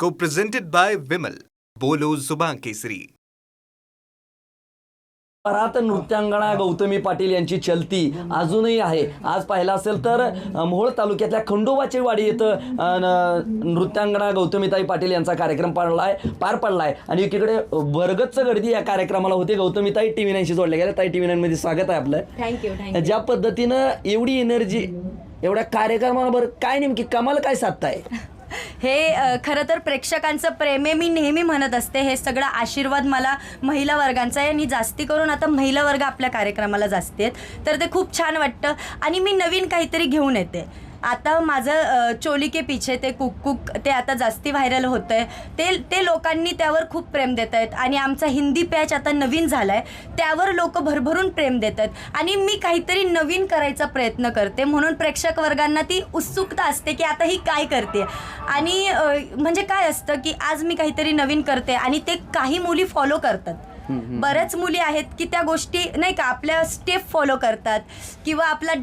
Co-presented by Vimal. बोलो जुबान केसरी. परत नृत्यांगणा गौतमी पाटील यांची चलती अजूनही आहे. आज पाहिलं असेल तर मोहोळ तालुक्यातल्या खंडोबाची वाडी येथे नृत्यांगणा गौतमीताई पाटील यांचा कार्यक्रम पार पडलाय आणि एकीकडे भरगच्च गर्दी या कार्यक्रमाला होती. गौतमीताई TV9शी जोडल्या गेल्या. ताई TV9 मध्ये स्वागत आहे आपलं. थँक्यू. ज्या पद्धतीनं एवढी एनर्जी एवढ्या कार्यक्रमावर काय नेमकी कमाल काय साधताय? हे खरं तर प्रेक्षकांचं प्रेम आहे. मी नेहमी म्हणत असते हे सगळं आशीर्वाद मला महिला वर्गांचा आहे आणि जास्ती करून आता महिला वर्ग आपल्या कार्यक्रमाला जास्ती आहेत तर ते खूप छान वाटतं आणि मी नवीन काहीतरी घेऊन येते. आता माझं चोली के पीछे ते कुक कुक ते आता जास्ती व्हायरल होतं आहे. ते लोकांनी त्यावर खूप प्रेम देत आहेत आणि आमचा हिंदी पॅच आता नवीन झाला आहे त्यावर लोक भरभरून प्रेम देत आहेत आणि मी काहीतरी नवीन करायचा प्रयत्न करते म्हणून प्रेक्षक वर्गांना ती उत्सुकता असते की आता ही काय करते आणि म्हणजे काय असतं की आज मी काहीतरी नवीन करते आणि ते काही मुली फॉलो करतात. बऱ्याच मुली आहेत की त्या गोष्टी नाही का आपल्या स्टेप फॉलो करतात किंवा आपला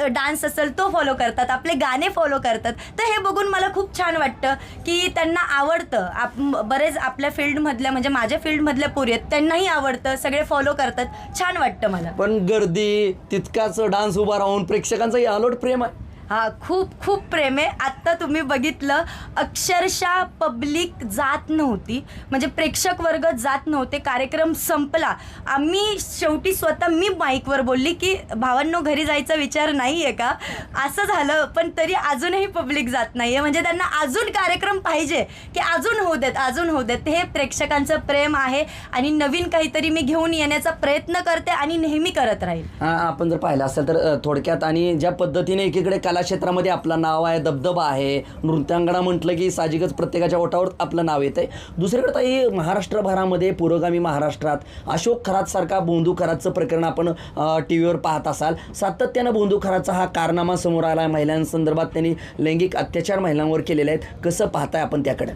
डान्स असेल तो फॉलो करतात, आपले गाणे फॉलो करतात. तर हे बघून मला खूप छान वाटतं की त्यांना आवडतं. बरेच आपल्या फील्डमधल्या म्हणजे माझ्या फील्डमधल्या पोरी आहेत त्यांनाही आवडतं, सगळे फॉलो करतात. छान वाटतं मला. पण गर्दी तितकाच डान्स उभा राहून प्रेक्षकांचं अलोट प्रेम आहे. हा खूप प्रेम आहे. आत्ता तुम्ही बघितलं अक्षरशः पब्लिक जात नव्हती म्हणजे प्रेक्षक वर्ग जात नव्हते. कार्यक्रम संपला. आम्ही शेवटी स्वतः मी माईकवर बोलली की भावांनो घरी जायचा विचार नाही आहे का असं झालं. पण तरी अजूनही पब्लिक जात नाही आहे म्हणजे त्यांना अजून कार्यक्रम पाहिजे की अजून होऊ देत. हे प्रेक्षकांचं प्रेम आहे आणि नवीन काहीतरी मी घेऊन येण्याचा प्रयत्न करते आणि नेहमी करत राहील. आपण जर पाहिलं असेल तर थोडक्यात आणि ज्या पद्धतीने एकीकडे कला क्षेत्रामध्ये आपलं नाव आहे, दबदबा आहे, नृत्यांगणा म्हटलं की साहजिकच प्रत्येकाच्या ओठावर आपलं नाव येतं आहे. दुसरीकडे ताई महाराष्ट्रभरामध्ये पुरोगामी महाराष्ट्रात अशोक खरात सारखा बोंधू खरातचं प्रकरण आपण TV वर पाहत असाल. सातत्यानं बोंधू खरातचा हा कारनामा समोर आला आहे. महिलांसंदर्भात त्यांनी लैंगिक अत्याचार महिलांवर केलेले आहेत. कसं पाहताय आपण त्याकडे?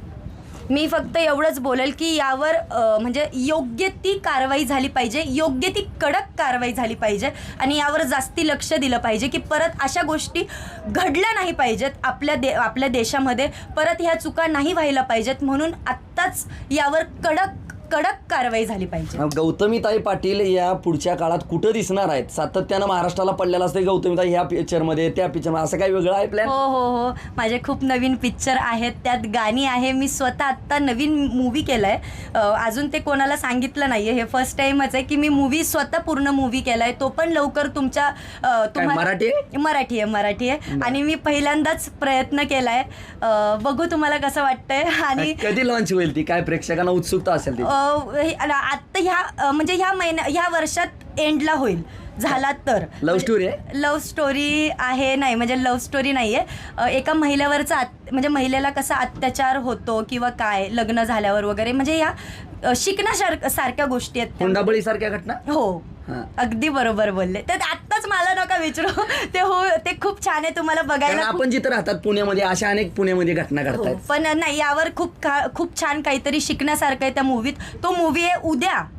मी फक्त एवढंच बोलेल की यावर म्हणजे योग्य ती कारवाई झाली पाहिजे, योग्य ती कडक कारवाई झाली पाहिजे आणि यावर जास्ती लक्ष दिलं पाहिजे की परत अशा गोष्टी घडल्या नाही पाहिजेत. आपल्या देशामध्ये परत ह्या चुका नाही व्हायला पाहिजेत म्हणून आत्ताच यावर कडक कारवाई झाली पाहिजे. गौतमीताई पाटील या पुढच्या काळात कुठं दिसणार आहेत? सातत्यानं महाराष्ट्राला पडलेला असते गौतमीताई ह्या पिक्चरमध्ये त्या पिक्चरमध्ये, असं काही वेगळं आहे प्लॅन? हो माझे खूप नवीन पिक्चर आहेत, त्यात गाणी आहे. मी स्वतः आत्ता नवीन मूवी केलाय. अजून ते कोणाला सांगितलं नाहीये. हे फर्स्ट टाइमच आहे की मी स्वतः पूर्ण मूवी केलाय. तो पण लवकर मराठी आहे आणि मी पहिल्यांदाच प्रयत्न केलाय. बघू तुम्हाला कसं वाटतंय आणि कधी लॉन्च होईल ती? काय प्रेक्षकांना उत्सुकता असेल ती? आत्ता ह्या वर्षात एंडला होईल झाला तर. लव्ह स्टोरी आहे नाही म्हणजे लव्ह स्टोरी नाहीये. एका महिलेवरचा म्हणजे महिलेला कसा अत्याचार होतो किंवा काय लग्न झाल्यावर वगैरे म्हणजे या शिकण्यासारख्या गोष्टी आहेत. हुंडाबळी सारख्या घटना. हो अगदी बरोबर बोलले. तर आत्ताच मला नका विचारू. ते खूप छान आहे तुम्हाला बघायला. आपण जिथे राहतात पुण्यामध्ये अशा अनेक पुण्यामध्ये घटना घडतात. पण नाही यावर खूप छान काहीतरी शिकण्यासारखं आहे त्या मूवीत. तो मूवी आहे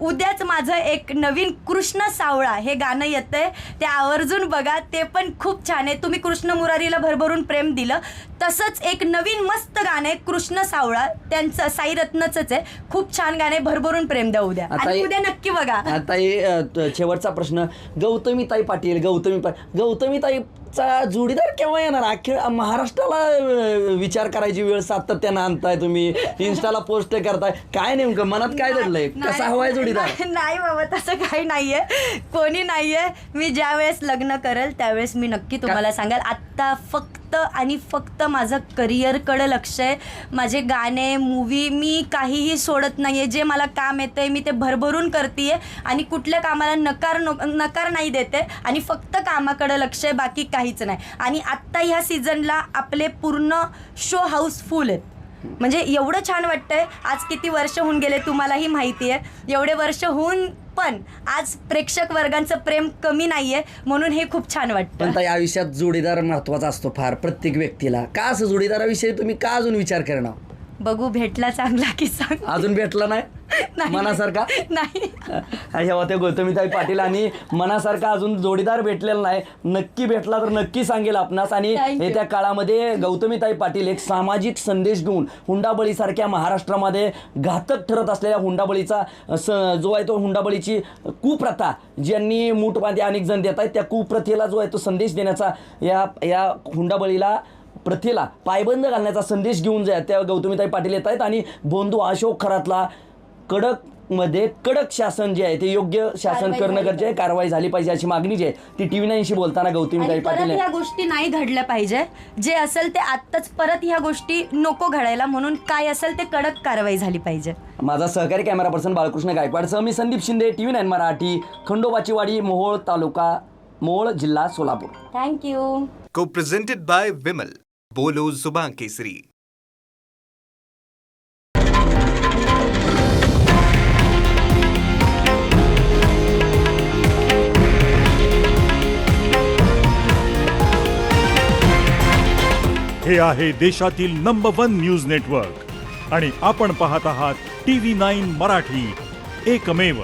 उद्याच माझं एक नवीन कृष्ण सावळा हे गाणं येतंय ते आवर्जून बघा. ते पण खूप छान आहे. तुम्ही कृष्ण मुरारीला भरभरून प्रेम दिलं तसंच एक नवीन मस्त गाणं आहे कृष्ण सावळा, त्यांचं साई रत्नचंच आहे. खूप छान गाणे, भरभरून प्रेम द्या उद्या आणि उद्या नक्की बघा. आता शेवटचा प्रश्न, गौतमीताई पाटील गौतमीताईचा जोडीदार केव्हा येणार? अख्ख्या महाराष्ट्राला विचार करायची वेळ सातत्यानं आणताय तुम्ही, इन्स्टाला पोस्ट करताय. काय नेमकं मनात काय दडलंय? कसा हवाय जोडीदार? नाही बाबा तसं काही नाहीये, कोणी नाहीये. मी ज्या वेळेस लग्न करेल त्यावेळेस मी नक्की तुम्हाला सांगाल. आत्ता फक्त आणि फक्त माझं करिअरकडे लक्ष आहे. माझे गाणे, मूवी मी काहीही सोडत नाहीये. जे मला काम येतंय मी ते भरभरून करतेय आणि कुठल्या कामाला नकार नाही देते आणि फक्त कामाकडे लक्ष आहे, बाकी काहीच नाही. आणि आत्ता ह्या सीझनला आपले पूर्ण शो हाऊसफुल आहेत. म्हणजे एवढं छान वाटतंय. आज किती वर्ष होऊन गेले तुम्हालाही माहिती आहे. एवढे वर्ष होऊन पण आज प्रेक्षक वर्गांचं प्रेम कमी नाहीये म्हणून हे खूप छान वाटतं. पण ताई आयुष्यात जोडीदार महत्वाचा असतो फार प्रत्येक व्यक्तीला. का असं जोडीदाराविषयी तुम्ही का अजून विचार करणार? बघू भेटला चांगला की सांग. अजून भेटला नाही? नाही. मनासारखा नाही. हे होते गौतमीताई पाटील आणि मनासारखा अजून जोडीदार भेटलेला नाही. नक्की भेटला तर नक्की सांगेल आपणास. आणि Thank you. येत्या काळामध्ये गौतमीताई पाटील एक सामाजिक संदेश घेऊन हुंडाबळीसारख्या महाराष्ट्रामध्ये घातक ठरत असलेल्या हुंडाबळीचा जो आहे तो हुंडाबळीची कुप्रथा ज्यांनी मूठमध्ये अनेक जण देत आहेत त्या कुप्रथेला जो आहे तो संदेश देण्याचा या हुंडाबळीला प्रथेला पायबंद घालण्याचा संदेश घेऊन जे आहेत त्या गौतमीताई पाटील येत आहेत. आणि बंधू अशोक खरातला कडकमध्ये कडक शासन जे आहे ते योग्य शासन कारवाई करणं झाली गरजेचं आहे. कारवाई झाली पाहिजे अशी मागणी जी आहे ती TV9शी बोलताना गौतमीताई आणि पाटील परत ह्या गोष्टी नाही घडल्या पाहिजे. जे असेल ते आत्ताच परत ह्या गोष्टी नको घडायला म्हणून काय असेल ते कडक कारवाई झाली पाहिजे. माझा सहकारी कॅमेरा पर्सन बाळकृष्ण गायकवाडसह मी संदीप शिंदे, TV9 मराठी, खंडोबाची वाडी, मोहोळ तालुका, मोहोळ जिल्हा Solapur. Thank you. Co-presented by Vimal. बोलो जुबान केसरी. हे आहे देशातील नंबर 1 न्यूज नेटवर्क आणि आपण पाहत आहात TV9 मराठी, एकमेव.